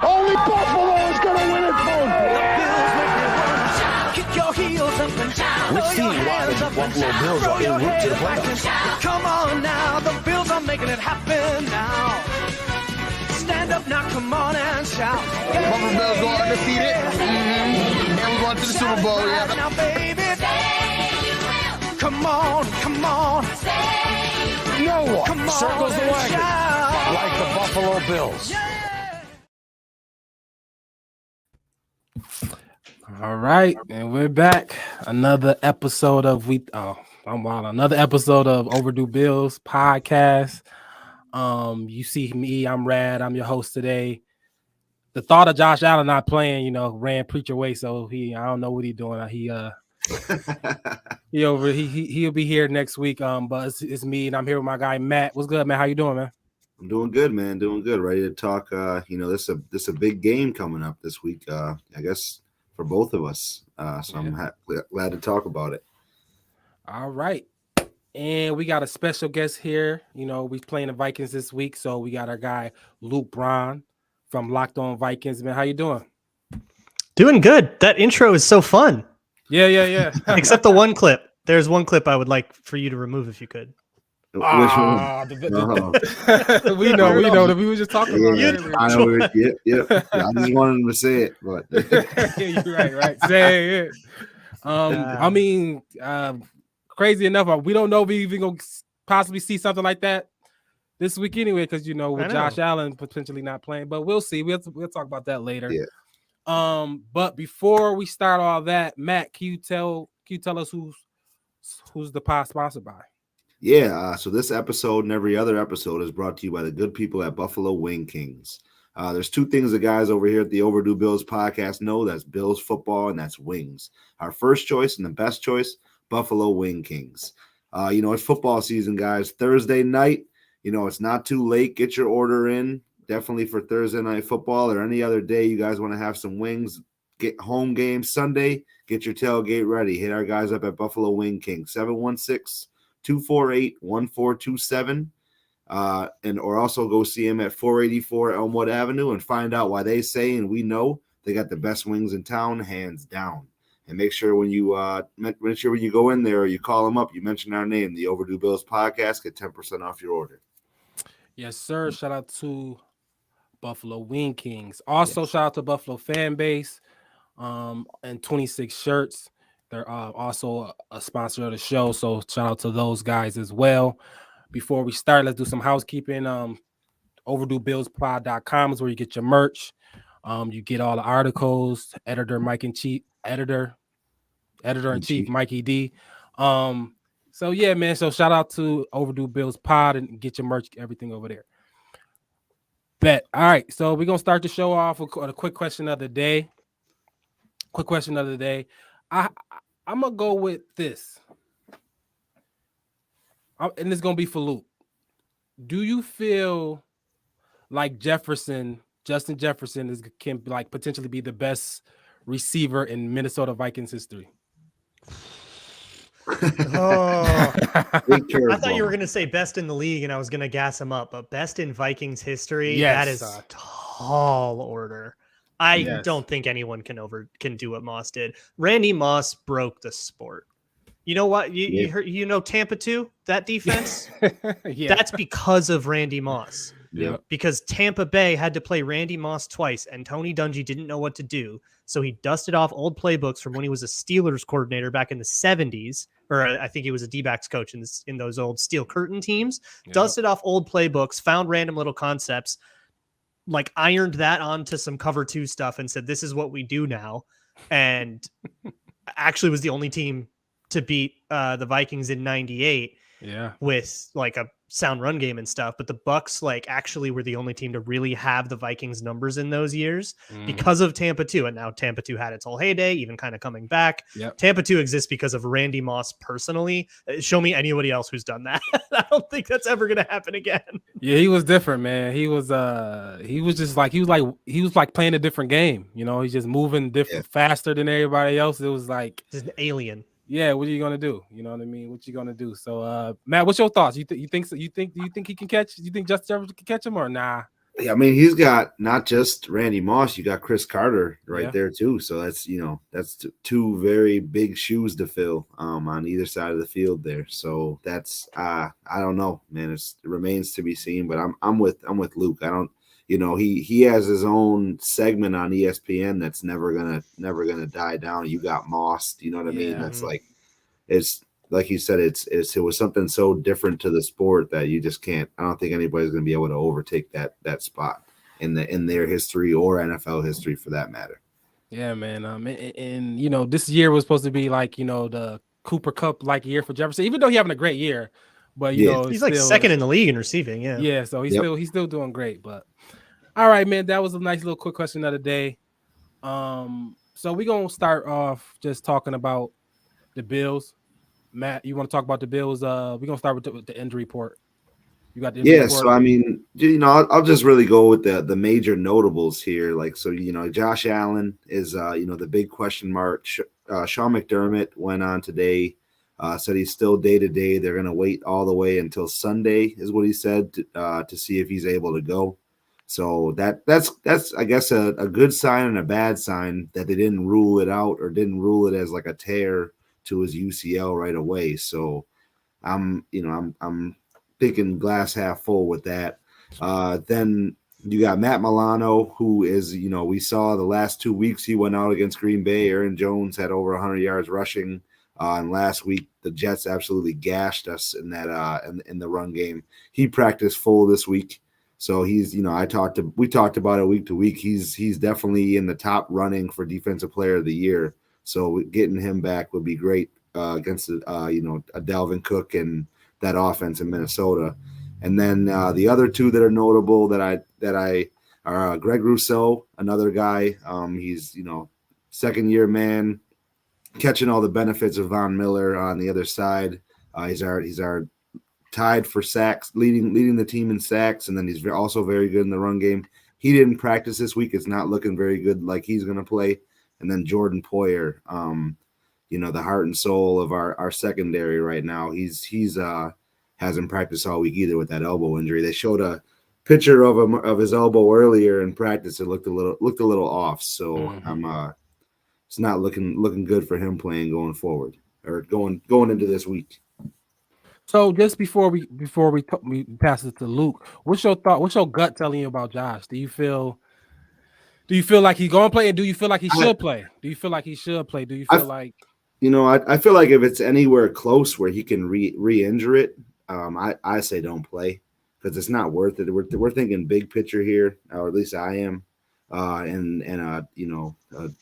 Only Buffalo is going to win it, folks. Kick your heels up and down. We've seen why the Buffalo Bills are en route to the playoffs. Come on now, the Bills are making it happen now. Stand up now, come on and shout. Buffalo Bills go undefeated. And we're going to the Super Bowl. Yeah. Now, baby, come on, come on. No one Come on circles the and wagon shout. like the Buffalo Bills. All right, and we're back. Another episode of Another episode of Overdue Bills podcast. You see me, I'm Rad. I'm your host today. The thought of Josh Allen not playing, ran preacher way. So I don't know what he's doing. He'll be here next week. But it's me, and I'm here with my guy Matt. What's good, man? How you doing, man? I'm doing good, man. Doing good. Ready to talk. This is a big game coming up this week. I guess for both of us. I'm glad to talk about it. All right. And we got a special guest here. We're playing the Vikings this week. So we got our guy, Luke Braun from Locked On Vikings. Man, how you doing? Doing good. That intro is so fun. Yeah. Except the one clip. There's one clip I would like for you to remove if you could. Which one? We know that we were just talking about it. I know. Yep. I just wanted him to say it, but you're right. Say it. Crazy enough, we don't know if we even gonna possibly see something like that this week anyway, because with Josh Allen potentially not playing, but we'll see. We'll talk about that later. Yeah. But before we start all that, Matt, can you tell us who's the pod sponsored by? Yeah, so this episode and every other episode is brought to you by the good people at Buffalo Wing Kings. There's two things the guys over here at the Overdue Bills podcast know. That's Bills football and that's wings. Our first choice and the best choice, Buffalo Wing Kings. It's football season, guys. Thursday night, it's not too late. Get your order in. Definitely for Thursday night football or any other day you guys want to have some wings. Get home game Sunday. Get your tailgate ready. Hit our guys up at Buffalo Wing Kings, 716-248-1427. Or also go see him at 484 Elmwood Avenue and find out why they say and we know they got the best wings in town, hands down. And make sure when you go in there or you call them up, you mention our name, the Overdue Bills podcast, get 10% off your order. Yes, sir. Shout out to Buffalo Wing Kings. Also, Shout out to Buffalo fan base and 26 shirts. They're also a sponsor of the show, so shout out to those guys as well. Before we start, let's do some housekeeping. OverdueBillsPod.com is where you get your merch. You get all the articles. Editor in chief Mikey D. So yeah, man. So shout out to Overdue Bills Pod and get your merch, everything over there. Bet. All right. So we're gonna start the show off with a quick question of the day. I'm gonna go with this, and it's gonna be for Luke. Do you feel like Justin Jefferson can potentially be the best receiver in Minnesota Vikings history? I thought you were going to say best in the league, and I was going to gas him up. But best in Vikings history, that is a tall order. I don't think anyone can do what Moss did. Randy Moss broke the sport. You know what? You heard, Tampa 2, that defense? That's because of Randy Moss. Yeah. Because Tampa Bay had to play Randy Moss twice, and Tony Dungy didn't know what to do. So he dusted off old playbooks from when he was a Steelers coordinator back in the 70s, or I think he was a D-backs coach in those old Steel Curtain teams. Yep. Dusted off old playbooks, found random little concepts, ironed that onto some cover 2 stuff and said, this is what we do now. And actually was the only team to beat the Vikings in 98 with a sound run game and stuff. But the Bucks actually were the only team to really have the Vikings numbers in those years because of Tampa 2. And now Tampa 2 had its whole heyday, even kind of coming back. Yep. Tampa 2 exists because of Randy Moss personally. Show me anybody else who's done that. I don't think that's ever going to happen again. Yeah, he was different, man. He was playing a different game. He's just moving different, faster than everybody else. It was just an alien. Yeah, what are you gonna do? You know what I mean? What you gonna do? So, Matt, what's your thoughts? Do you think he can catch? You think Justin Jefferson can catch him or nah? Yeah, I mean, he's got not just Randy Moss, you got Chris Carter right Yeah. there too. So that's that's two very big shoes to fill on either side of the field there. So that's I don't know, man. It remains to be seen. But I'm with Luke. I don't he has his own segment on ESPN that's never gonna die down. You got Moss, you know what I mean? Yeah. That's like it's like you said, it was something so different to the sport that you just can't. I don't think anybody's going to be able to overtake that spot in their history or NFL history for that matter. Yeah, man. And this year was supposed to be like the Cooper Cup like year for Jefferson, even though he's having a great year. But Yeah. it's He's like still, second in the league in receiving. Yeah. Yeah, so he's Yep. still doing great. But all right, man, that was a nice little quick question of the day. So we're gonna start off just talking about the Bills. Matt, you want to talk about the Bills? We're gonna start with the injury report. You got the injury Yeah, report? so I mean, I'll just really go with the major notables here. Like, so Josh Allen is the big question mark. Sean McDermott went on today, said he's still day to day. They're gonna wait all the way until Sunday, is what he said, to see if he's able to go. So that's I guess a good sign and a bad sign that they didn't rule it out or didn't rule it as like a tear to his UCL right away. So I'm thinking glass half full with that. Then you got Matt Milano, who is, we saw the last 2 weeks he went out against Green Bay. Aaron Jones had over 100 yards rushing. And last week, the Jets absolutely gashed us in that in the run game. He practiced full this week. So he's, we talked about it week to week. He's definitely in the top running for Defensive Player of the Year. So getting him back would be great against a Dalvin Cook and that offense in Minnesota. And then the other two that are notable that I are Greg Rousseau, another guy. He's second year man, catching all the benefits of Von Miller on the other side. He's our tied for sacks, leading the team in sacks, and then he's also very good in the run game. He didn't practice this week. It's not looking very good like he's going to play. And then Jordan Poyer, the heart and soul of our secondary right now. He's hasn't practiced all week either with that elbow injury. They showed a picture of him of his elbow earlier in practice. It looked a little off. So it's not looking good for him playing going forward or going into this week. So just before we pass it to Luke, what's your thought? What's your gut telling you about Josh? Do you feel like he's going to play, and do you feel like he should play? Do you feel like he should play? Do you feel like I feel like if it's anywhere close where he can re-injure it, I say don't play because it's not worth it. We're thinking big picture here, or at least I am.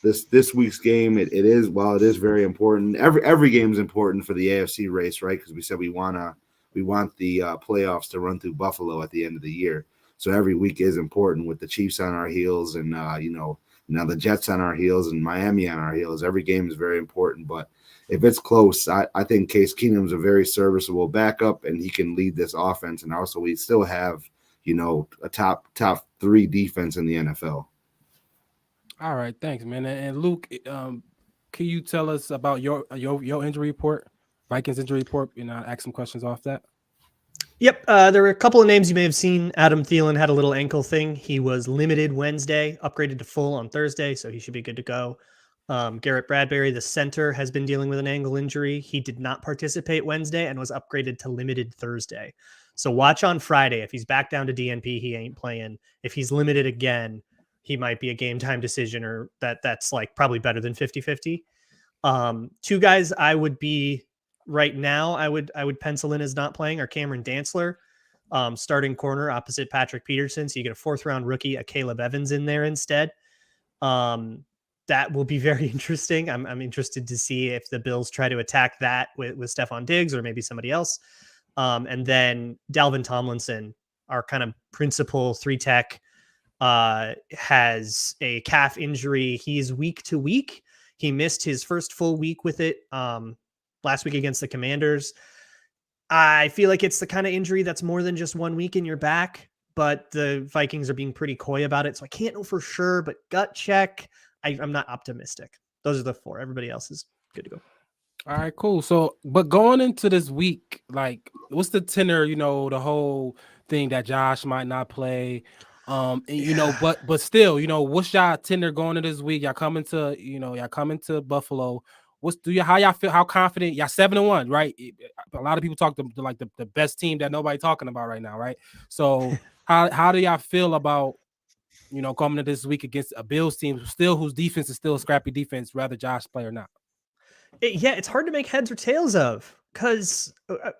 This week's game, it is, while it is very important. Every game is important for the AFC race, right? Because we said we want the playoffs to run through Buffalo at the end of the year. So every week is important with the Chiefs on our heels and now the Jets on our heels and Miami on our heels. Every game is very important, but if it's close, I think Case Keenum's a very serviceable backup, and he can lead this offense. And also, we still have a top 3 defense in the NFL. All right, thanks, man. And Luke, can you tell us about your injury report, Vikings injury report? Ask some questions off that. Yep. There were a couple of names you may have seen. Adam Thielen had a little ankle thing. He was limited Wednesday, upgraded to full on Thursday, so he should be good to go. Garrett Bradbury, the center, has been dealing with an ankle injury. He did not participate Wednesday and was upgraded to limited Thursday. So watch on Friday. If he's back down to DNP, he ain't playing. If he's limited again, he might be a game time decision, or that's like probably better than 50-50. Two guys I would be right now, I would pencil in as not playing are Cameron Dantzler, starting corner opposite Patrick Peterson. So you get a 4th round rookie, a Caleb Evans in there instead. That will be very interesting. I'm interested to see if the Bills try to attack that with Stephon Diggs or maybe somebody else. And then Dalvin Tomlinson, our kind of principal 3-tech, has a calf injury. He's week to week. He missed his first full week with it last week against the Commanders. I feel like it's the kind of injury that's more than just 1 week in your back, but the Vikings are being pretty coy about it. So I can't know for sure, but gut check, I'm not optimistic. Those are the 4. Everybody else is good to go. All right, cool. So, but going into this week, like, what's the tenor, the whole thing that Josh might not play? And, but still, what's y'all tender going into this week? Y'all coming to Buffalo. How y'all feel? How confident? Y'all 7-1, right? A lot of people talk to like the best team that nobody talking about right now, right? So how do y'all feel about coming to this week against a Bills team whose defense is still a scrappy defense, whether Josh play or not? It's hard to make heads or tails of because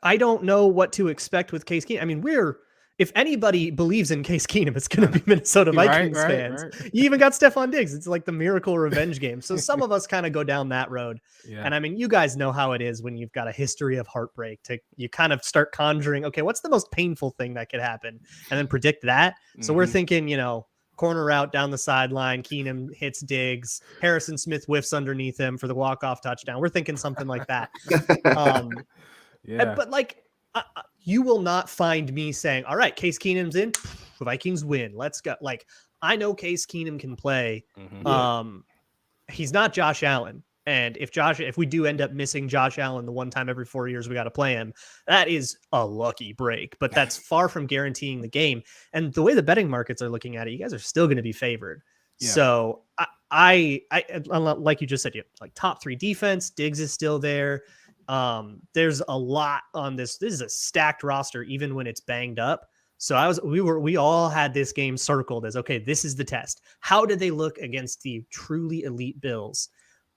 I don't know what to expect with Case Keenum. I mean, if anybody believes in Case Keenum, it's going to be Minnesota Vikings fans. Right. You even got Stephon Diggs. It's like the miracle revenge game. So some of us kind of go down that road. Yeah. And I mean, you guys know how it is when you've got a history of heartbreak. You kind of start conjuring, okay, what's the most painful thing that could happen? And then predict that. So we're thinking, corner route down the sideline. Keenum hits Diggs. Harrison Smith whiffs underneath him for the walk-off touchdown. We're thinking something like that. But like, you will not find me saying, all right, Case Keenum's in. Vikings win. Let's go. Like, I know Case Keenum can play. He's not Josh Allen. And if we do end up missing Josh Allen the one time every 4 years we got to play him, that is a lucky break, but that's far from guaranteeing the game. And the way the betting markets are looking at it, you guys are still going to be favored. Yeah. So I like you just said, like top 3 defense, Diggs is still there. There's a lot on this. This is a stacked roster, even when it's banged up. So we all had this game circled as, okay, this is the test. How did they look against the truly elite Bills?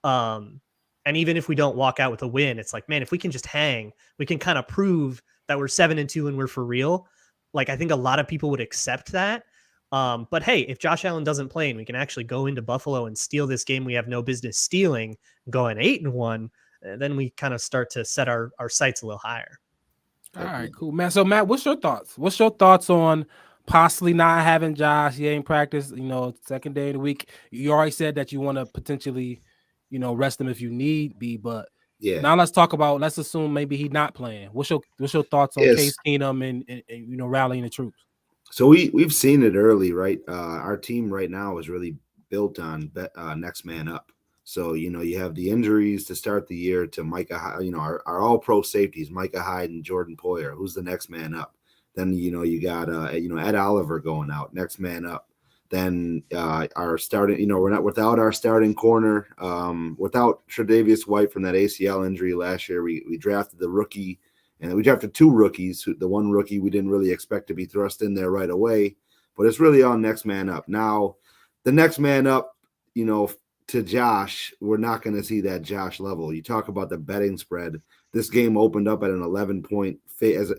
And even if we don't walk out with a win, it's like, man, if we can just hang, we can kind of prove that we're 7-2 and we're for real. Like, I think a lot of people would accept that. But hey, if Josh Allen doesn't play and we can actually go into Buffalo and steal this game we have no business stealing, going 8-1, then we kind of start to set our sights a little higher. All right, cool, man. So Matt, what's your thoughts? What's your thoughts on possibly not having Josh? He ain't practiced, second day of the week. You already said that you want to potentially, rest him if you need be, but now let's assume maybe he's not playing. What's your thoughts on Case Keenum and rallying the troops? So we've seen it early, right? Our team right now is really built on next man up. So, you have the injuries to start the year to Micah, our all-pro safeties, Micah Hyde and Jordan Poyer. Who's the next man up? Then, you got, Ed Oliver going out, next man up. Then our starting, we're not without our starting corner, without Tre'Davious White from that ACL injury last year. We drafted the rookie, and we drafted 2 rookies. The one rookie we didn't really expect to be thrust in there right away, but it's really all next man up. Now, the next man up, to Josh, we're not going to see that Josh level. You talk about the betting spread. This game opened up at an 11-point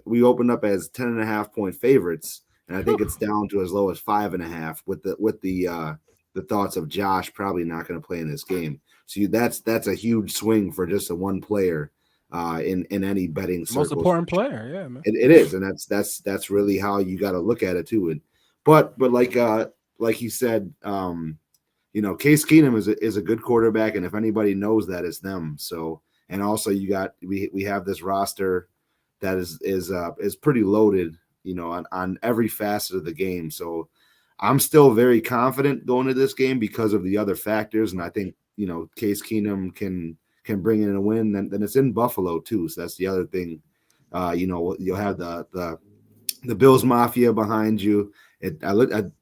we opened up as 10.5-point favorites, and I think it's down to as low as 5.5 with the thoughts of Josh probably not going to play in this game. So that's a huge swing for just a one player in any betting circles. Most important player, yeah, man. It is, and that's really how you got to look at it too. And but like you said, Case Keenum is a good quarterback, and if anybody knows that, it's them. So, and also we have this roster that is pretty loaded, on every facet of the game. So, I'm still very confident going to this game because of the other factors, and I think Case Keenum can bring in a win. Then it's in Buffalo too, so that's the other thing. You'll have the Bills Mafia behind you. I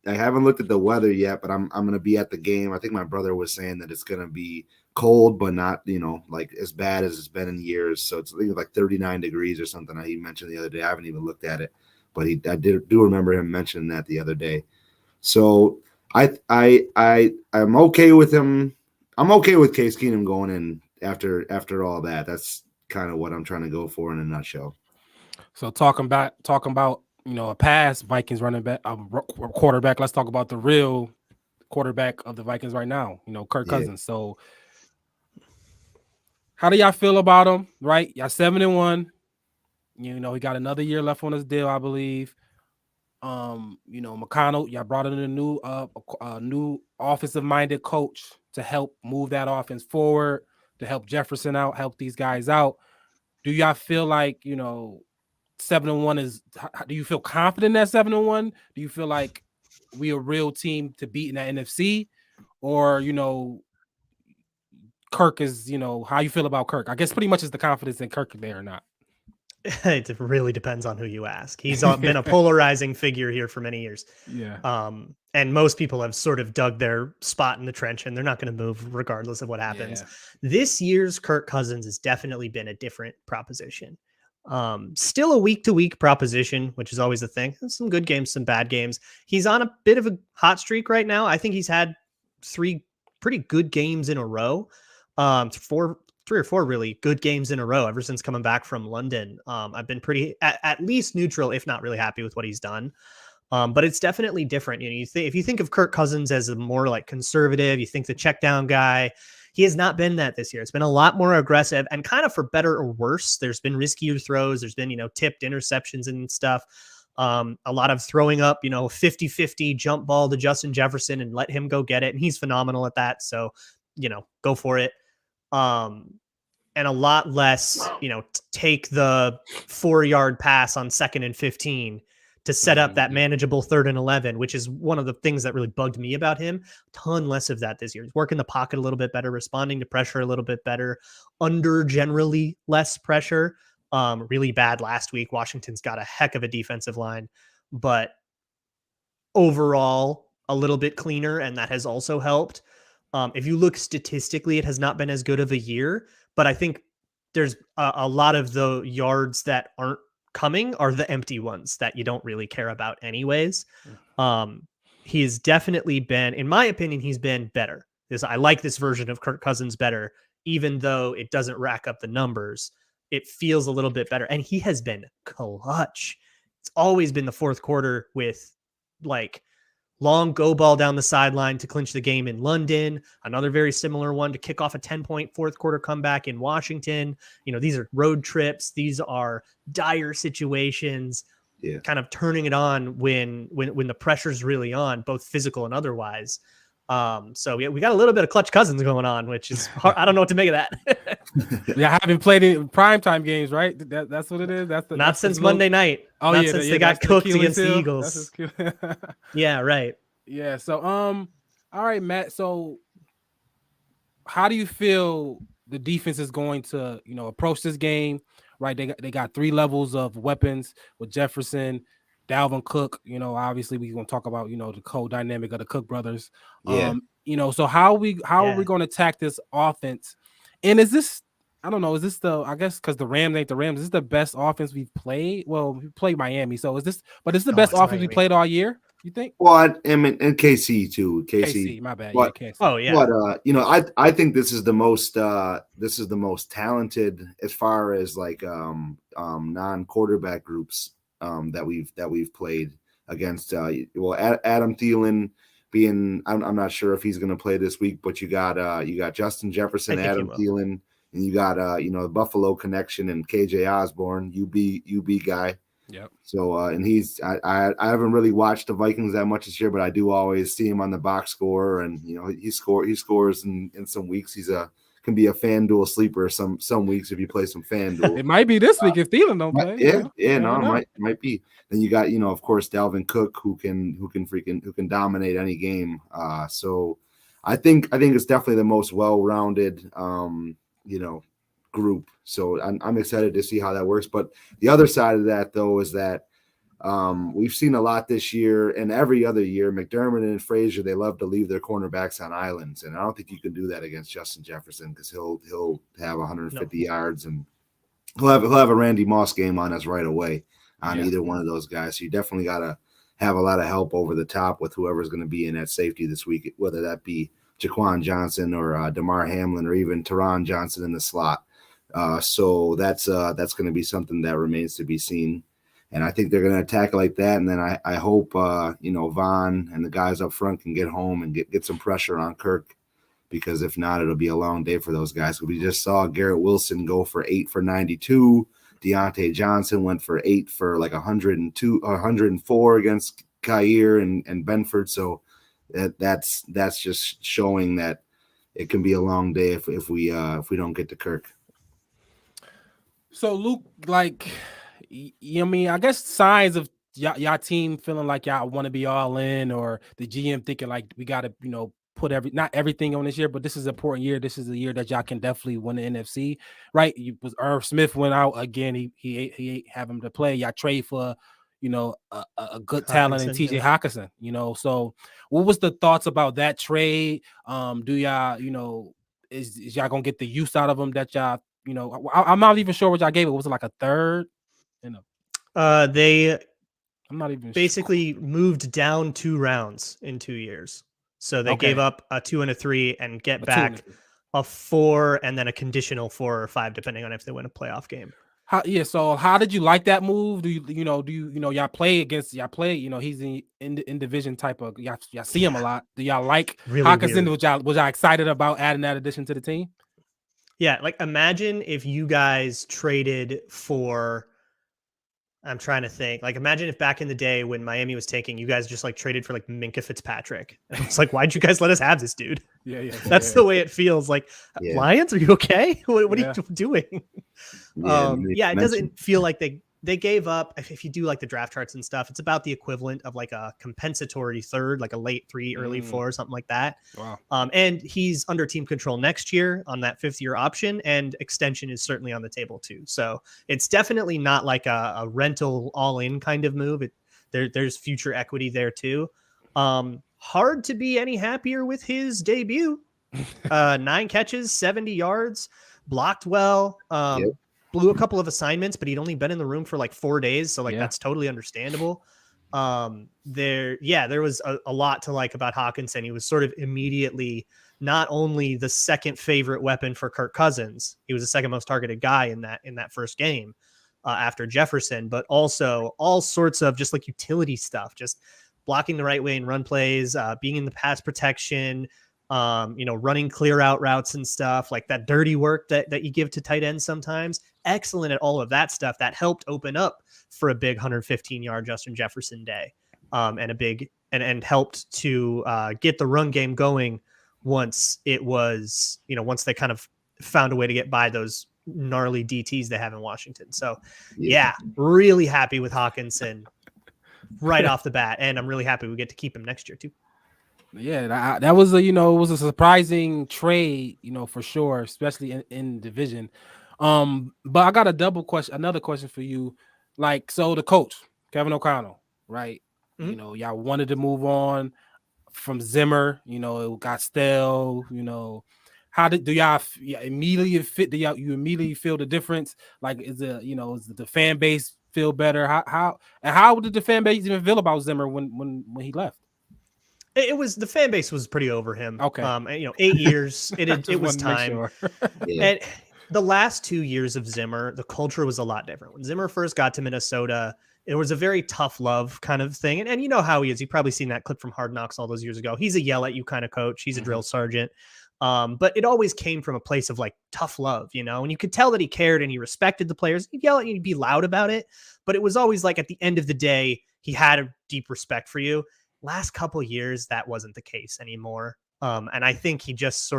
haven't looked at the weather yet, but I'm going to be at the game. I think my brother was saying that it's going to be cold, but not like as bad as it's been in years. So it's like 39 degrees or something. He mentioned the other day. I haven't even looked at it, but I do remember him mentioning that the other day. So I'm okay with him. I'm okay with Case Keenum going in after all that. That's kind of what I'm trying to go for in a nutshell. So talking about a past Vikings running back, quarterback. Let's talk about the real quarterback of the Vikings right now. Kirk Cousins. So how do y'all feel about him? Right, y'all 7-1. He got another year left on his deal, I believe. McConnell, y'all brought in a new offensive-minded coach to help move that offense forward, to help Jefferson out, help these guys out. Do y'all feel like 7-1 is? Do you feel confident at 7-1? Do you feel like we a real team to beat in the NFC, or Kirk is? How you feel about Kirk? I guess pretty much is the confidence in Kirk there or not? It really depends on who you ask. He's been a polarizing figure here for many years. Yeah. And most people have sort of dug their spot in the trench, and they're not going to move regardless of what happens. Yeah. This year's Kirk Cousins has definitely been a different proposition. Still a week-to-week proposition, which is always the thing. Some good games, some bad games. He's on a bit of a hot streak right now. I think he's had 3 pretty good games in a row. 3 or 4 really good games in a row ever since coming back from London. I've been pretty at least neutral, if not really happy with what he's done. But it's definitely different. You know, if you think of Kirk Cousins as a more like conservative, you think the check down guy, he has not been that this year. It's been a lot more aggressive and kind of for better or worse. There's been riskier throws. There's been, tipped interceptions and stuff. A lot of throwing up, 50-50 jump ball to Justin Jefferson and let him go get it. And he's phenomenal at that. So, go for it. And a lot less, take the 4-yard pass on 2nd and 15 to set up that manageable 3rd and 11, which is one of the things that really bugged me about him. Ton less of that this year. He's working the pocket a little bit better, responding to pressure a little bit better, under generally less pressure. Really bad last week. Washington's got a heck of a defensive line, but overall a little bit cleaner, and that has also helped. If you look statistically, it has not been as good of a year, but I think there's a lot of the yards that aren't coming are the empty ones that you don't really care about anyways. He has definitely been, in my opinion, he's been better. I like this version of Kirk Cousins better, even though it doesn't rack up the numbers. It feels a little bit better, and he has been clutch. It's always been the fourth quarter with like long go ball down the sideline to clinch the game in London. Another very similar one to kick off a 10-point fourth quarter comeback in Washington. These are road trips. These are dire situations. Yeah. Kind of turning it on when the pressure's really on, both physical and otherwise. So we got a little bit of clutch Cousins going on, which is hard. I don't know what to make of that. Yeah, I haven't played in primetime games, right? That's what it is. Not since Monday night. Oh, not since they got cooked against the Eagles. Yeah, right. Yeah. So, all right, Matt. So, how do you feel the defense is going to, approach this game? Right. They got 3 levels of weapons with Jefferson, Dalvin Cook. Obviously we're going to talk about, the co-dynamic of the Cook brothers. Yeah. So how are we going to attack this offense? And is this, I don't know, is this I guess because the Rams ain't the Rams, is this the best offense we've played? Well, we played Miami. So is this the best offense Miami. We played all year? You think? Well, I mean, and KC too. KC, my bad. But, yeah, KC. Oh yeah. But I think this is the most talented as far as like non-quarterback groups that we've played against. Adam Thielen being, I'm not sure if he's going to play this week, but you got Justin Jefferson, Adam Thielen, and you got the Buffalo connection and KJ Osborne, UB guy. Yep. So and I haven't really watched the Vikings that much this year, but I do always see him on the box score, and he scores in some weeks. Can be a FanDuel sleeper some weeks if you play some FanDuel. It might be this week if Thielen don't play. It might be. Then you got of course Dalvin Cook who can dominate any game. So I think it's definitely the most well-rounded group. So I'm excited to see how that works. But the other side of that though is that we've seen a lot this year and every other year. McDermott and Frazier, they love to leave their cornerbacks on islands, and I don't think you can do that against Justin Jefferson because he'll have 150 yards and he'll have a Randy Moss game on us right away on either one of those guys. So you definitely got to have a lot of help over the top with whoever's going to be in at safety this week, whether that be Jaquan Johnson or Damar Hamlin or even Teron Johnson in the slot. So that's going to be something that remains to be seen. And I think they're going to attack it like that. And then I hope, Von and the guys up front can get home and get some pressure on Kirk, because if not, it'll be a long day for those guys. We just saw Garrett Wilson go for 8 for 92. Deontay Johnson went for 8 for like 104 against Khair and Benford. So that's just showing that it can be a long day if we don't get to Kirk. So Luke, like, I guess signs of y'all team feeling like y'all want to be all in, or the GM thinking like we got to, put not everything on this year, but this is an important year. This is a year that y'all can definitely win the NFC, right? Irv Smith went out again. He ain't have him to play. Y'all trade for, a good talent in TJ Hawkinson, So what was the thoughts about that trade? Do y'all, is y'all gonna get the use out of them that y'all, I'm not even sure what y'all gave it. Was it like a third? They I'm not even basically moved down 2 rounds in 2 years. So they gave up a 2 and a 3 and get back a 4 and then a conditional 4 or 5, depending on if they win a playoff game. So how did you like that move? Do y'all play against he's in division type of y'all see him a lot. Do y'all like Hawkinson? Was y'all excited about adding that addition to the team? Yeah, like imagine if you guys traded for, I'm trying to think. Like, imagine if back in the day when Miami was taking, you guys just like traded for like Minka Fitzpatrick. And it's like, why'd you guys let us have this dude? Yeah. That's the way it feels. Like, Lions, are you okay? What are you doing? It doesn't feel like they gave up. If you do like the draft charts and stuff, it's about the equivalent of like a compensatory third, like a late 3, early 4, something like that. Wow. And he's under team control next year on that 5th-year option, and extension is certainly on the table too. So it's definitely not like a rental all-in kind of move. There's future equity there too. Hard to be any happier with his debut. 9 catches, 70 yards, blocked well. Blew a couple of assignments, but he'd only been in the room for like 4 days. So that's totally understandable. There was a lot to like about Hawkinson. He was sort of immediately not only the second favorite weapon for Kirk Cousins, he was the second most targeted guy in that first game after Jefferson, but also all sorts of just like utility stuff, just blocking the right way in run plays, being in the pass protection, running clear out routes and stuff, like that dirty work that you give to tight ends sometimes. Excellent at all of that stuff that helped open up for a big 115-yard Justin Jefferson day, and helped to get the run game going once it was, once they kind of found a way to get by those gnarly DTs they have in Washington. So really happy with Hawkinson right off the bat, and I'm really happy we get to keep him next year too. Yeah, that was it was a surprising trade, for sure, especially in division. But I got another question for you. Like, so the coach, Kevin O'Connell, right? Mm-hmm. Y'all wanted to move on from Zimmer, it got stale, how do y'all immediately fit? You immediately feel the difference? Like, is the fan base feel better? How did the fan base even feel about Zimmer when he left? It was, the fan base was pretty over him. Okay. 8 years. It was time. Sure. And the last 2 years of Zimmer, the culture was a lot different. When Zimmer first got to Minnesota, it was a very tough love kind of thing. And you know how he is. You've probably seen that clip from Hard Knocks all those years ago. He's a yell at you kind of coach. He's a drill sergeant. But it always came from a place of like tough love, and you could tell that he cared and he respected the players. He'd yell at you, he'd be loud about it. But it was always like at the end of the day, he had a deep respect for you. Last couple of years, that wasn't the case anymore. And I think he just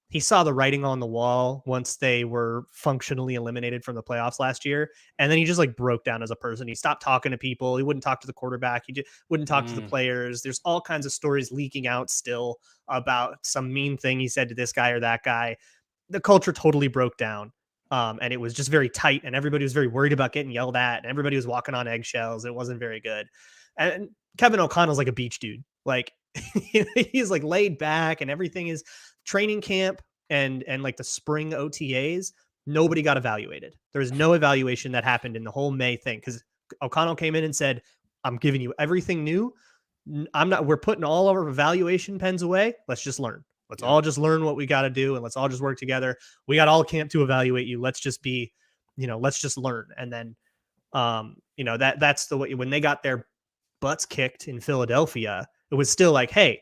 he saw the writing on the wall once they were functionally eliminated from the playoffs last year. And then he just like broke down as a person. He stopped talking to people. He wouldn't talk to the quarterback. He just wouldn't talk to the players. There's all kinds of stories leaking out still about some mean thing he said to this guy or that guy. The culture totally broke down. And it was just very tight, and everybody was very worried about getting yelled at, and everybody was walking on eggshells. It wasn't very good. And Kevin O'Connell's like a beach dude. Like he's like laid back, and everything is training camp and like the spring OTAs. Nobody got evaluated. There was no evaluation that happened in the whole May thing because O'Connell came in and said, "I'm giving you everything new. We're putting all of our evaluation pens away. Let's just learn. Let's all just learn what we got to do, and let's all just work together. We got all camp to evaluate you. Let's just be, let's just learn." And then, that's the way when they got their butts kicked in Philadelphia, it was still like, hey,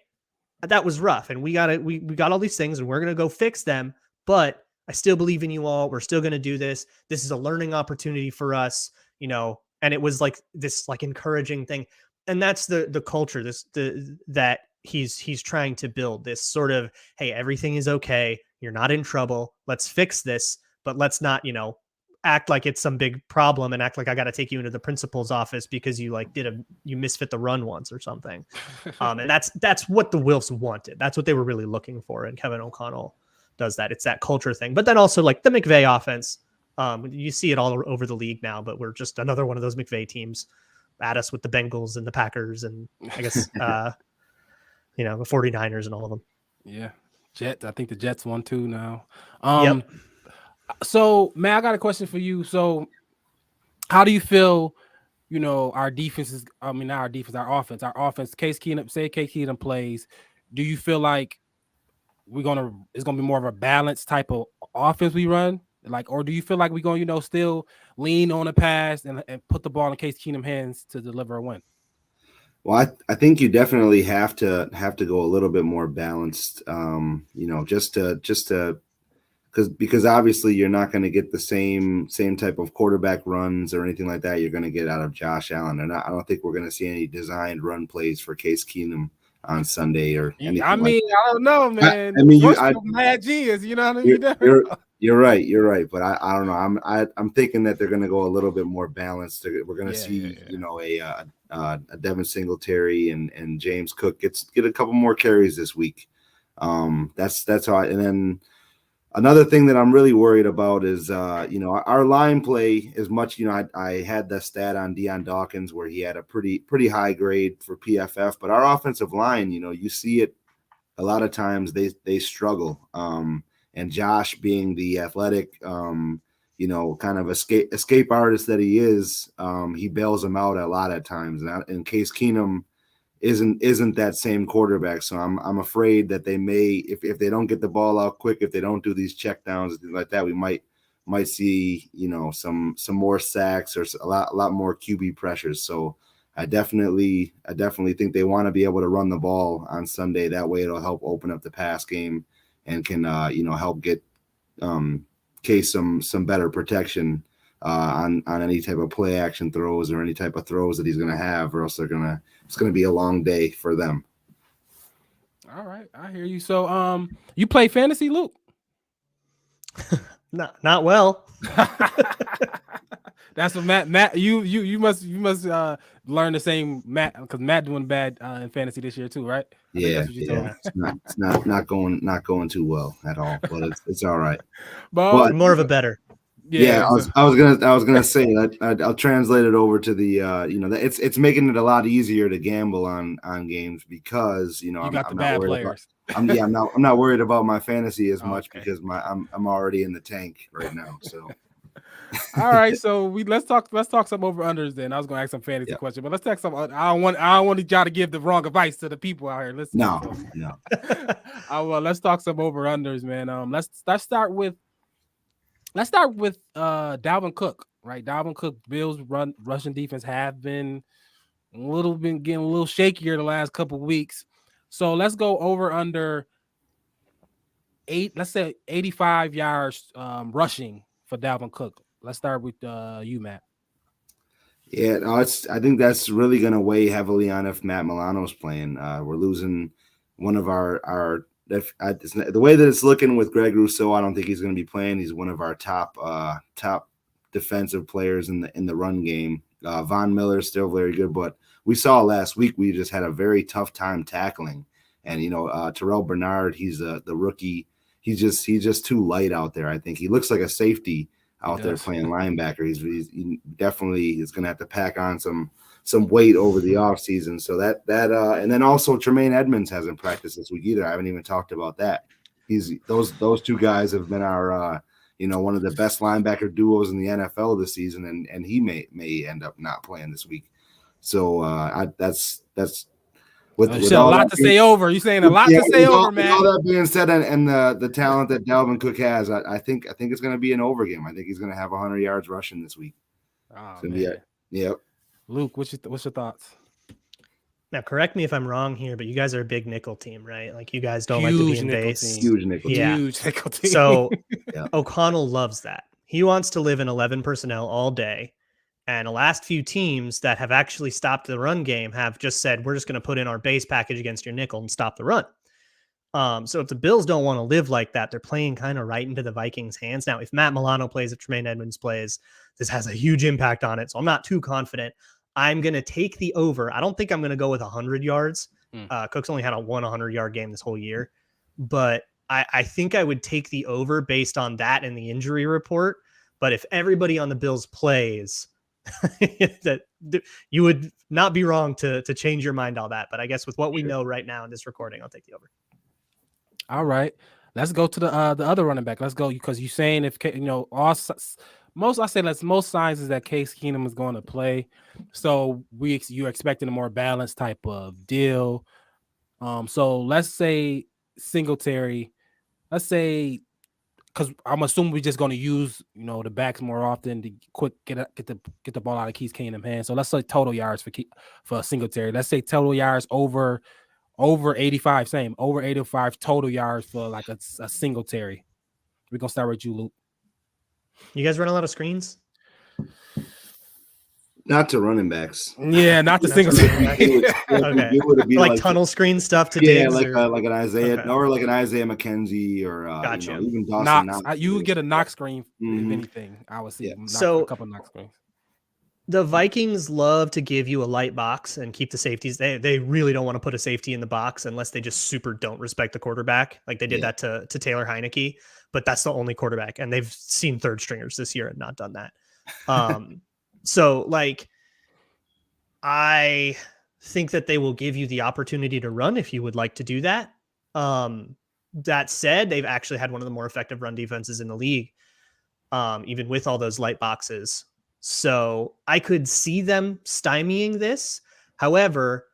that was rough, and we got all these things, and we're gonna go fix them. But I still believe in you all. We're still gonna do this. This is a learning opportunity for us, And it was like this like encouraging thing, and that's the culture that he's trying to build. This sort of, hey, everything is okay. You're not in trouble. Let's fix this, but let's not, act like it's some big problem and act like I got to take you into the principal's office because you like you misfit the run once or something. And that's what the Wilfs wanted. That's what they were really looking for. And Kevin O'Connell does that. It's that culture thing. But then also like the McVay offense, you see it all over the league now, but we're just another one of those McVay teams at us with the Bengals and the Packers. And I guess, the 49ers and all of them. Yeah. Jets. I think the Jets won too now. Yep. So, man, I got a question for you. So, how do you feel, our defense is, not our defense, our offense, Case Keenum plays, do you feel like it's going to be more of a balanced type of offense we run? Like, or do you feel like we're going to, still lean on the pass and put the ball in Case Keenum hands to deliver a win? Well, I think you definitely have to go a little bit more balanced, because obviously you're not going to get the same type of quarterback runs or anything like that you're going to get out of Josh Allen. And I don't think we're going to see any designed run plays for Case Keenum on Sunday or anything. I don't know, man. Mad genius, you know what I mean? You're right. But I don't know. I'm thinking that they're going to go a little bit more balanced. We're going to see, a Devin Singletary and James Cook get a couple more carries this week. That's how. And then another thing that I'm really worried about is, our line play as much. I had the stat on Deion Dawkins where he had a pretty high grade for PFF, but our offensive line, you see it a lot of times they struggle. And Josh, being the athletic, kind of escape artist that he is, he bails them out a lot at times. And Case Keenum isn't that same quarterback. So I'm afraid that they may, if they don't get the ball out quick, if they don't do these check downs and things like that, we might see, some more sacks or a lot more QB pressures. So I definitely think they want to be able to run the ball on Sunday. That way it'll help open up the pass game and can, help get Case some better protection on any type of play action throws or any type of throws that he's going to have, or else it's going to be a long day for them. All right. I hear you. So, you play fantasy, Luke? Not well. That's what Matt. You must learn the same, Matt, because Matt doing bad in fantasy this year too, right? It's not going too well at all, but it's all right. But more of a better. Yeah, I was gonna say that I'll translate it over to the it's making it a lot easier to gamble on games because I'm got the not bad worried players. I'm not worried about my fantasy as much because I'm already in the tank right now. So all right, so let's talk some over unders then. I was gonna ask some fantasy question, but let's talk some. I don't want y'all to give the wrong advice to the people out here. Listen, no. Let's talk some over unders, man. Let's start with Dalvin Cook, right? Dalvin Cook, Bills rushing defense have been getting a little shakier the last couple of weeks. So let's go over under 85 yards rushing for Dalvin Cook. Let's start with you, Matt. Yeah, no, I think that's really going to weigh heavily on if Matt Milano's playing. We're losing one of our the way that it's looking with Greg Rousseau. I don't think he's going to be playing. He's one of our top defensive players in the run game. Von Miller is still very good, but we saw last week we just had a very tough time tackling. And Terrell Bernard, he's the rookie. He's just too light out there. I think he looks like a safety out there playing linebacker. He definitely is going to have to pack on some weight over the offseason. So that and then also Tremaine Edmonds hasn't practiced this week either. I haven't even talked about that. Those two guys have been our one of the best linebacker duos in the NFL this season, and he may end up not playing this week. So that's with a lot to say over. You're saying a lot to say over, man. All that being said, and the talent that Dalvin Cook has, I think it's going to be an over game. I think he's going to have 100 yards rushing this week. Oh, man. Yep. Luke, what's your thoughts? Now, correct me if I'm wrong here, but you guys are a big nickel team, right? Like you guys don't Huge like to be in nickel base. team. Huge nickel team. Yeah. Huge nickel team. So O'Connell loves that. He wants to live in 11 personnel all day. And the last few teams that have actually stopped the run game have just said, we're just going to put in our base package against your nickel and stop the run. So if the Bills don't want to live like that, they're playing kind of right into the Vikings' hands. Now, if Matt Milano plays, if Tremaine Edmonds plays, this has a huge impact on it. So I'm not too confident. I'm going to take the over. I don't think I'm going to go with 100 yards. Cook's only had a 100-yard game this whole year. But I think I would take the over based on that and the injury report. But if everybody on the Bills plays, that you would not be wrong to change your mind on that. But I guess with what we know right now in this recording, I'll take the over. All right, let's go to the other running back. Let's go because you're saying if most signs is that Case Keenum is going to play, so you're expecting a more balanced type of deal. So let's say Singletary, let's say, because I'm assuming we're just going to use the backs more often to get the ball out of Case Keenum's hands. So let's say total yards for Singletary. Let's say total yards over 85, same over 85 total yards for like a Singletary. We're gonna start with you, Luke. You guys run a lot of screens? Not to running backs. Yeah, not to Singletary. Okay. Like tunnel screen stuff to Diggs, like an Isaiah or like an Isaiah McKenzie or gotcha. Even Dawson Knox. You would get a knock screen if anything. I would see a couple knock screens. The Vikings love to give you a light box and keep the safeties. They really don't want to put a safety in the box unless they just super don't respect the quarterback. Like they did that to Taylor Heineke, but that's the only quarterback. And they've seen third stringers this year and not done that. So like, I think that they will give you the opportunity to run if you would like to do that. That said, they've actually had one of the more effective run defenses in the league, even with all those light boxes. So I could see them stymieing this. However,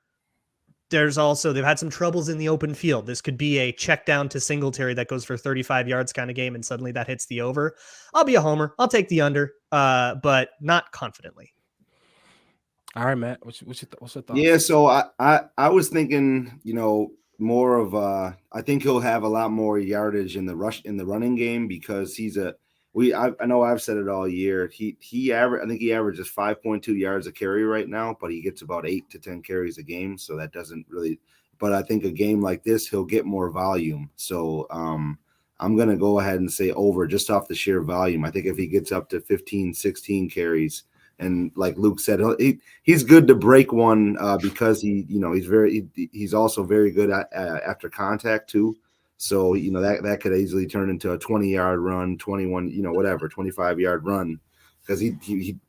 they've had some troubles in the open field. This could be a check down to Singletary that goes for 35 yards kind of game, and suddenly that hits the over. I'll be a homer. I'll take the under, but not confidently. All right, Matt. What's your thoughts? Yeah, so I was thinking, more of I think he'll have a lot more yardage in the running game because I know I've said it all year. I think he averages 5.2 yards a carry right now, but he gets about 8 to 10 carries a game. So that doesn't really, but I think a game like this, he'll get more volume. So I'm going to go ahead and say over just off the sheer volume. I think if he gets up to 15, 16 carries, and like Luke said, he's good to break one because he's also very good at after contact too. So, that could easily turn into a 20-yard run, 21, whatever, 25-yard run. Because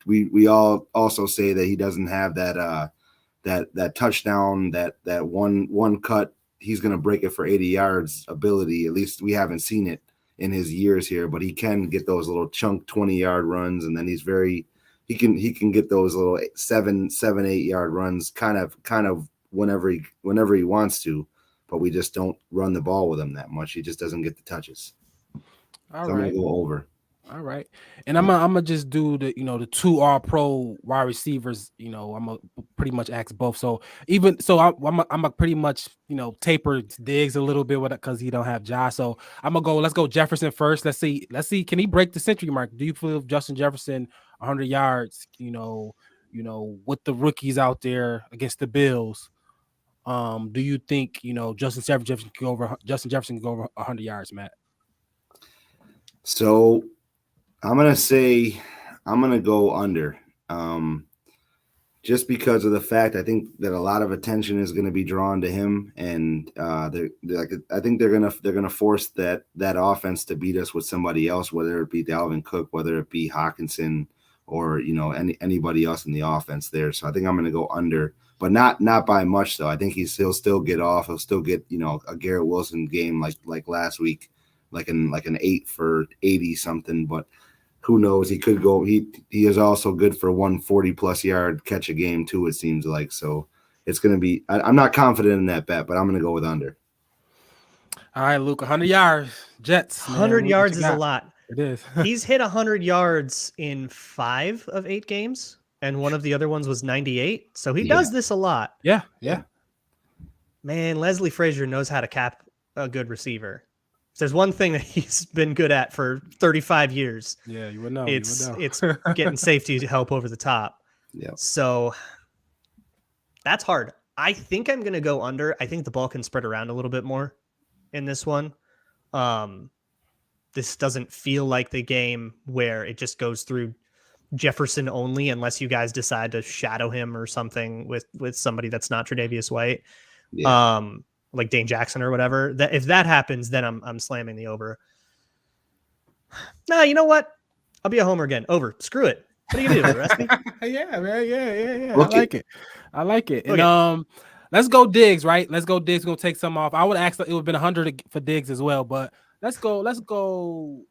we all also say that he doesn't have that touchdown, that one cut, he's going to break it for 80 yards ability. At least we haven't seen it in his years here, but he can get those little chunk 20-yard runs, and then he can get those little 7, 8-yard runs kind of whenever he wants to. But we just don't run the ball with him that much. He just doesn't get the touches. I'm gonna go over. All right, and I'm gonna just do the 2 All-Pro wide receivers. I'm gonna pretty much ask both. So I'm gonna pretty much taper Diggs a little bit with it because he don't have Josh. So let's go Jefferson first. Let's see. Can he break the century mark? Do you feel Justin Jefferson 100 yards? With the rookies out there against the Bills. Do you think Justin Jefferson can go over 100 yards, Matt? So I'm gonna go under, just because of the fact I think that a lot of attention is going to be drawn to him, and I think they're gonna force that offense to beat us with somebody else, whether it be Dalvin Cook, whether it be Hawkinson, or anybody else in the offense there. So I think I'm going to go under. But not by much though. I think he'll still get off. He'll still get a Garrett Wilson game like last week, like an 8 for 80 something. But who knows? He could go. He is also good for 140+ yard catch a game too. It seems like so. It's going to be. I'm not confident in that bet, but I'm going to go with under. All right, Luke. 100 yards. Jets. 100 yards is a lot. It is. He's hit 100 yards in 5 of 8 games. And one of the other ones was 98. So he does this a lot. Yeah. Man, Leslie Frazier knows how to cap a good receiver. If there's one thing that he's been good at for 35 years. Yeah, you would know. It's getting safety to help over the top. Yeah. So that's hard. I think I'm going to go under. I think the ball can spread around a little bit more. in this one. This doesn't feel like the game where it just goes through Jefferson only, unless you guys decide to shadow him or something with somebody that's not Tre'Davious White, Yeah. like Dane Jackson or whatever. That if that happens, then I'm slamming the over. Nah, you know what? I'll be a homer again. Over. Screw it. What are you gonna do? Arrest me? Yeah, man. Yeah. Look I like it. Okay. And let's go Diggs, right? Let's go Diggs. Gonna take some off. I would ask it would have been 100 for Diggs as well, but let's go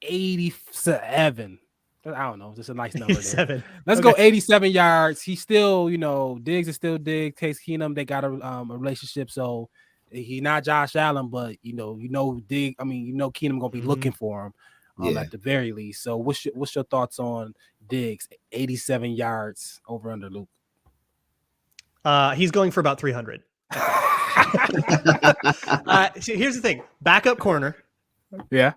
87. I don't know, just a nice number there. 87. Let's go 87 yards. He's still, Diggs is still Diggs. Case Keenum, they got a relationship, so he not Josh Allen, but Diggs. I mean, Keenum gonna be looking for him. At the very least. So what's your thoughts on Diggs? 87 yards over under, Luke. He's going for about 300. So here's the thing: backup corner. Yeah.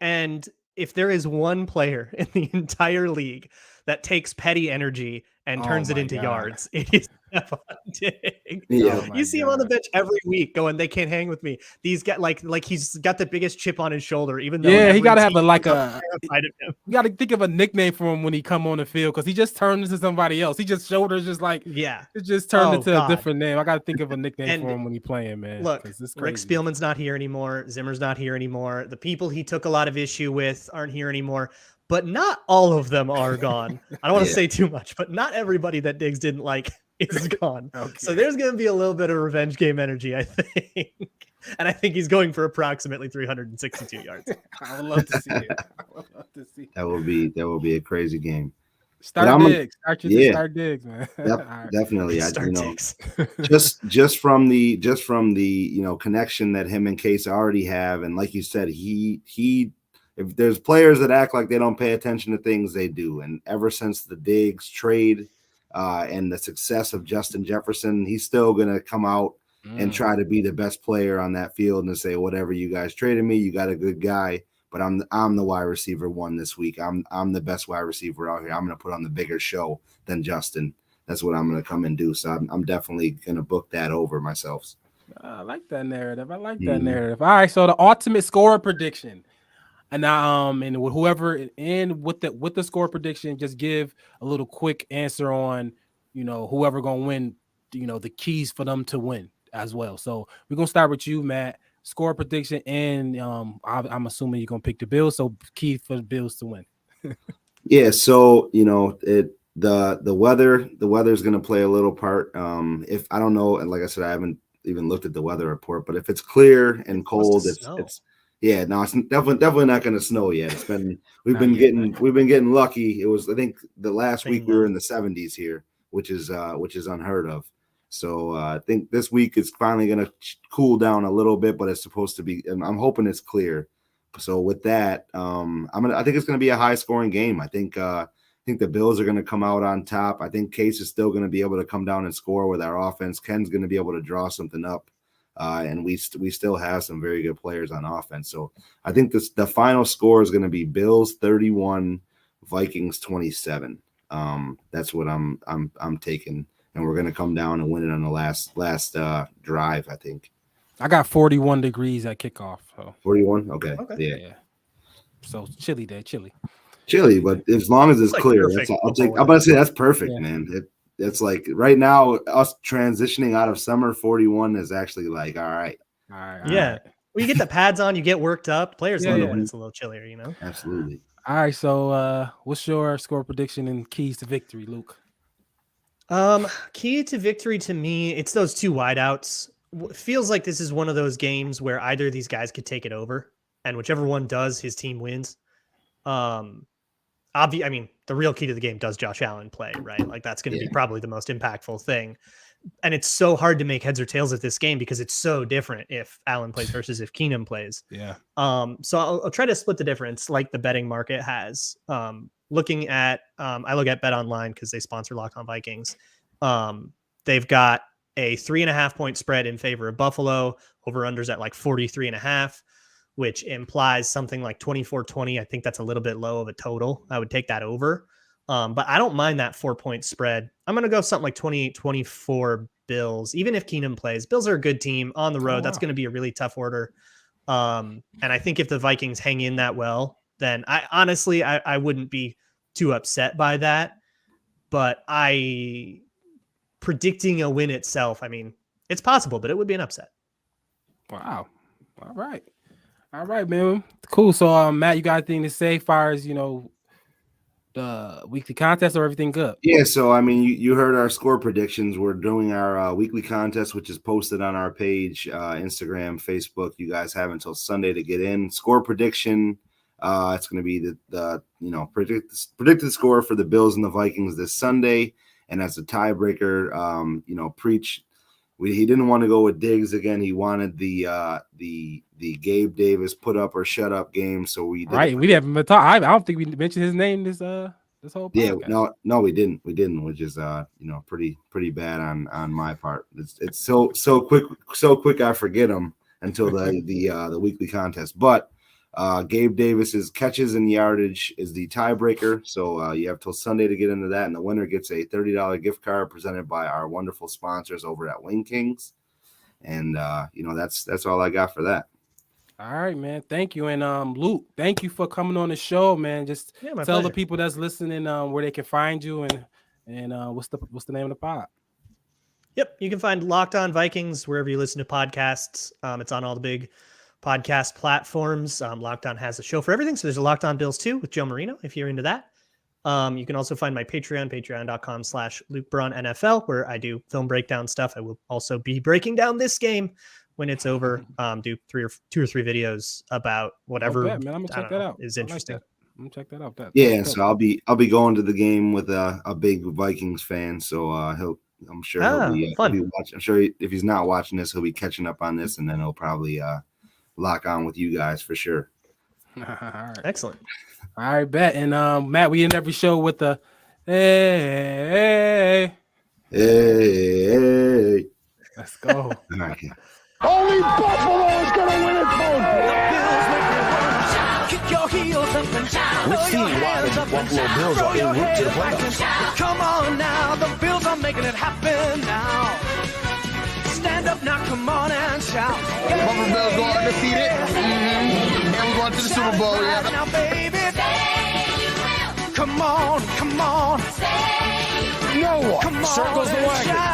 And if there is one player in the entire league that takes petty energy and turns it into yards, it is Stephon Diggs. Yeah. You see him on the bench every week going, they can't hang with me. These guys, like he's got the biggest chip on his shoulder, even though he got to have you got to think of a nickname for him when he come on the field, because he just turns into somebody else. He just shoulders just like, it just turned into a different name. I got to think of a nickname for him when he playing, man. Look, Rick Spielman's not here anymore. Zimmer's not here anymore. The people he took a lot of issue with aren't here anymore. But not all of them are gone. I don't want to say too much, but not everybody that Diggs didn't like is gone. Okay. So there's going to be a little bit of revenge game energy, I think. And I think he's going for approximately 362 yards. I would love to see it. That will be a crazy game. Start Diggs. Start Diggs, man. Definitely. Diggs. just from the connection that him and Case already have, and like you said, he if there's players that act like they don't pay attention to things, they do. And ever since the Diggs trade and the success of Justin Jefferson, he's still going to come out and try to be the best player on that field and say, whatever, you guys traded me, you got a good guy, but I'm the wide receiver one this week. I'm the best wide receiver out here. I'm going to put on the bigger show than Justin. That's what I'm going to come and do. So I'm definitely going to book that over myself. I like that narrative. All right, so the ultimate scorer prediction. And and whoever with the score prediction, just give a little quick answer on, whoever gonna win, the keys for them to win as well. So we're gonna start with you, Matt. Score prediction, and I'm assuming you're gonna pick the Bills. So key for the Bills to win. Yeah. So the weather is gonna play a little part. If I don't know, and like I said, I haven't even looked at the weather report, but if it's clear and cold, it's. Yeah, no, it's definitely not going to snow yet. It's been we've been getting lucky. It was, I think, the last week we were in the 70s here, which is unheard of. So I think this week it's finally going to cool down a little bit, but it's supposed to be. And I'm hoping it's clear. So with that, I think it's going to be a high scoring game. I think the Bills are going to come out on top. I think Case is still going to be able to come down and score with our offense. Ken's going to be able to draw something up. And we still have some very good players on offense. So I think the final score is going to be Bills 31, Vikings 27. That's what I'm taking, and we're going to come down and win it on the last drive. I think I got 41 degrees at kickoff. So. 41. Okay. Yeah. So chilly, but as long as it's clear, I'll take. I'm about to say that's perfect, man. It's like right now, us transitioning out of summer, 41 is actually like, all right. Yeah. Well, you get the pads on, you get worked up. Players love it when it's a little chillier, Absolutely. All right. So what's your score prediction and keys to victory, Luke? Key to victory to me, it's those two wideouts. It feels like this is one of those games where either of these guys could take it over, and whichever one does, his team wins. The real key to the game, does Josh Allen play, right? Like that's going to be probably the most impactful thing. And it's so hard to make heads or tails at this game because it's so different if Allen plays versus if Keenum plays. Yeah. So I'll try to split the difference like the betting market has. Looking at, I look at Bet Online because they sponsor Locked On Vikings. They've got a 3.5 point spread in favor of Buffalo, over unders at like 43.5. which implies something like 24-20. I think that's a little bit low of a total. I would take that over. But I don't mind that 4 point spread. I'm going to go something like 28-24 Bills, even if Keenum plays. Bills are a good team on the road. That's going to be a really tough order. And I think if the Vikings hang in that well, then I wouldn't be too upset by that. But predicting a win itself, I mean, it's possible, but it would be an upset. Wow. All right, man. Cool. So, Matt, you got anything to say as far as, the weekly contest, or everything good? Yeah, so I mean, you heard our score predictions. We're doing our weekly contest, which is posted on our page, Instagram, Facebook. You guys have until Sunday to get in. Score prediction. It's going to be the predict the score for the Bills and the Vikings this Sunday, and as a tiebreaker, Preach. He didn't want to go with Diggs again. He wanted the Gabe Davis put up or shut up game. So we did. We haven't been talking. I don't think we mentioned his name this whole podcast. Yeah, no, we didn't, which is pretty bad on my part. It's so quick I forget him until the weekly contest. But Gabe Davis's catches and yardage is the tiebreaker. So you have till Sunday to get into that, and the winner gets a $30 gift card presented by our wonderful sponsors over at Wing Kings. And that's all I got for that. All right, man. Thank you. And Luke, thank you for coming on the show, man. Just tell pleasure. the people that's listening where they can find you and what's the name of the pod? Yep, you can find Locked On Vikings wherever you listen to podcasts. It's on all the big podcast platforms. Locked On has a show for everything. So there's a Locked On Bills too with Joe Marino, if you're into that. You can also find my Patreon, patreon.com/LukeBraunNFL, where I do film breakdown stuff. I will also be breaking down this game when it's over. Do two or three videos about whatever. Man, I'm gonna check that out. Is interesting. I'm gonna check that out. So I'll be going to the game with a big Vikings fan. So I'm sure he'll be watching. I'm sure if he's not watching this, he'll be catching up on this, and then he'll probably lock on with you guys for sure. All right. Excellent. All right, bet. And Matt, we end every show with the hey. Let's go. Okay. Only Buffalo is going to win its home. Kick your heels up and shout. Let's see why the Buffalo Bills are en route to the playoffs. Come on now, the Bills are making it happen now. Stand up now, come on and shout. Buffalo Bills go undefeated. And we're going to the Super Bowl. Right now, baby. Come on. No one Come on circles the wagon. shout.